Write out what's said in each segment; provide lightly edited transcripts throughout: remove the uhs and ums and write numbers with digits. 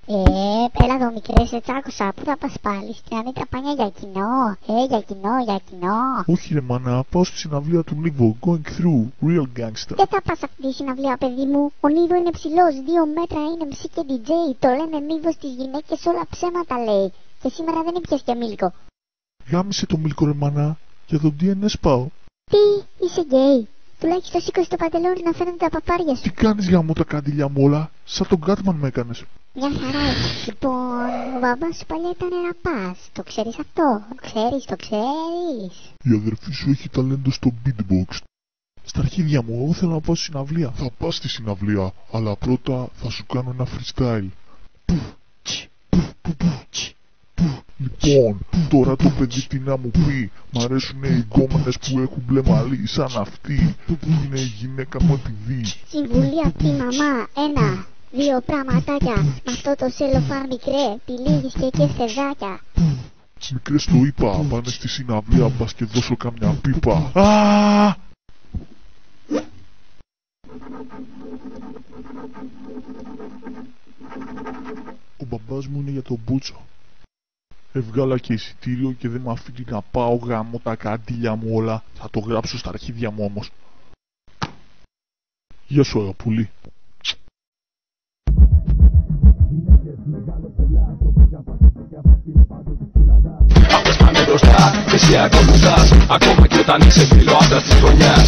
Έλα εδώ μικρέ, σε τσάκωσα. Πού θα πας πάλι, στην Ανίτα Πάνια για κοινό? Για κοινό. Όχι ρε μάνα, πάω στη συναυλία του Νίβο, going through, real gangster. Δεν θα πας αυτή τη συναυλία, παιδί μου. Ο Νίβο είναι ψηλός, 2 μέτρα, είναι MC και DJ. Το λένε Νίβο στις γυναίκες, όλα ψέματα λέει. Και σήμερα δεν ήπιες και μίλκο. Γάμισε το μίλκο ρε μάνα, για το DNS πάω. Τι, είσαι γκέι? Τουλάχιστον σήκωσε το παντελόνι να φαίνονται τα παπάρια σου. Τι κάνεις γάμο τα καντήλια μου όλα, σαν τον Κάτμαν με έκανες. Μια χαρά. Λοιπόν, ο μπαμπάς σου παλιά ήταν ραπάς. Το ξέρεις αυτό? Το ξέρεις. Η αδερφή σου έχει ταλέντο στο beatbox. Στα αρχίδια μου, εγώ θέλω να πάω στη συναυλία. Θα πας στη συναυλία, αλλά πρώτα θα σου κάνω ένα freestyle. Λοιπόν, τώρα το παιδί τι να μου πει. Μ' αρέσουνε οι γκόμενες που έχουν μπλε μαλλί σαν αυτή που είναι η γυναίκα μου τη δει. Συμβουλή από τη μαμά. 1, 2 πραγματάκια. Με αυτό το σελοφάν μικρέ, τυλίγεις και στεδάκια. Μικρές το είπα, πάνε στη συναυλία μπας και δώσω καμιά πίπα. Α! Ο μπαμπάς μου είναι για τον Μπούτσο. Έβγαλα και εισιτήριο και δεν μ' αφήνει να πάω, γάμω τα καντήλια μου όλα. Θα το γράψω στα αρχίδια μου όμως. Γεια σου αγαπούλη. Αυτές πάνε μπροστά και εσύ ακολουθάς, ακόμα κι όταν είσαι φίλο άντρας της χρονιάς.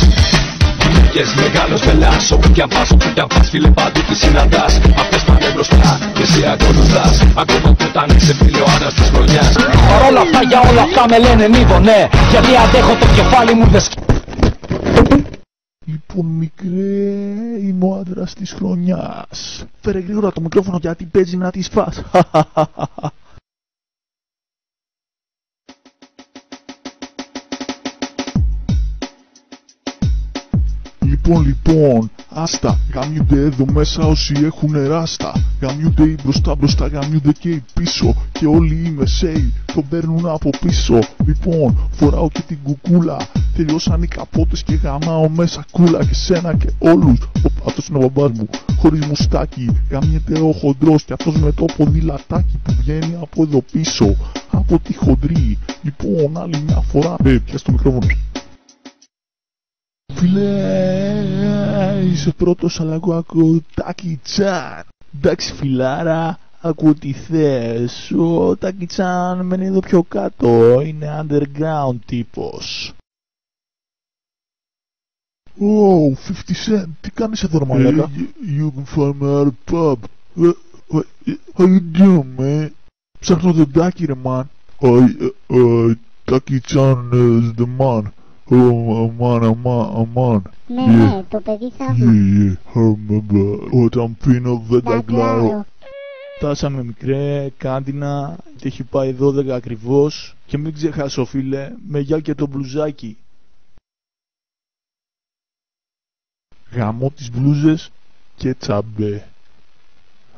Γυναίκες μεγάλος πελάς, όπου κι αν πας, όπου κι αν πας φίλε παντού τις συναντάς. Αυτές πάνε μπροστά και εσύ ακολουθάς, ακόμα κι όταν είσαι φίλο άντρας της χρονιάς. Παρόλα αυτά για όλα αυτά με λένε Νίβο, ναι, γιατί αντέχω το κεφάλι μου δεν Λοιπόν μικρέ, είμαι ο άντρας της χρονιάς. Φέρε γρήγορα το μικρόφωνο γιατί παίζει να της φας. Λοιπόν, άστα, γαμιούνται εδώ μέσα όσοι έχουνε ράστα. Γαμιούνται οι μπροστά, γαμιούνται και οι πίσω. Και όλοι οι μεσαίοι τον παίρνουν από πίσω. Λοιπόν, φοράω και την κουκούλα. Τελειώσαν οι καπότες και γαμάω μέσα κούλα. Και σένα και όλους. Αυτός είναι ο μπαμπάς μου, χωρίς μουστάκι. Γαμιέται ο χοντρός και αυτός με το ποδηλατάκι που βγαίνει από εδώ πίσω. Από τη χοντρή. Λοιπόν, άλλη μια φορά. Πιάσε το μικρόφωνο. Φίλε, είσαι πρώτος αλλά εγώ ακούω Τάκι Τσάν. Εντάξει φιλάρα, ακούω τι θες. Ο Τάκι Τσάν μένει εδώ πιο κάτω, είναι underground τύπος. Oh, 50 Cent, τι κάνεις εδώ ρε μαλάκα? You can find me at a pub. How you doing man? Ψάχνω τον Τάκι ρε man. Τάκι Τσάν is the man. Αμάν. Ναι, το παιδί θα βγει. Όταν πίνω δεν τα γκλάρω. Φτάσαμε μικρέ, κάντινα και έχει πάει 12 ακριβώς. Και μην ξεχάσω φίλε, με γεια και το μπλουζάκι. Γαμώ τις μπλούζες και τσαμπέ.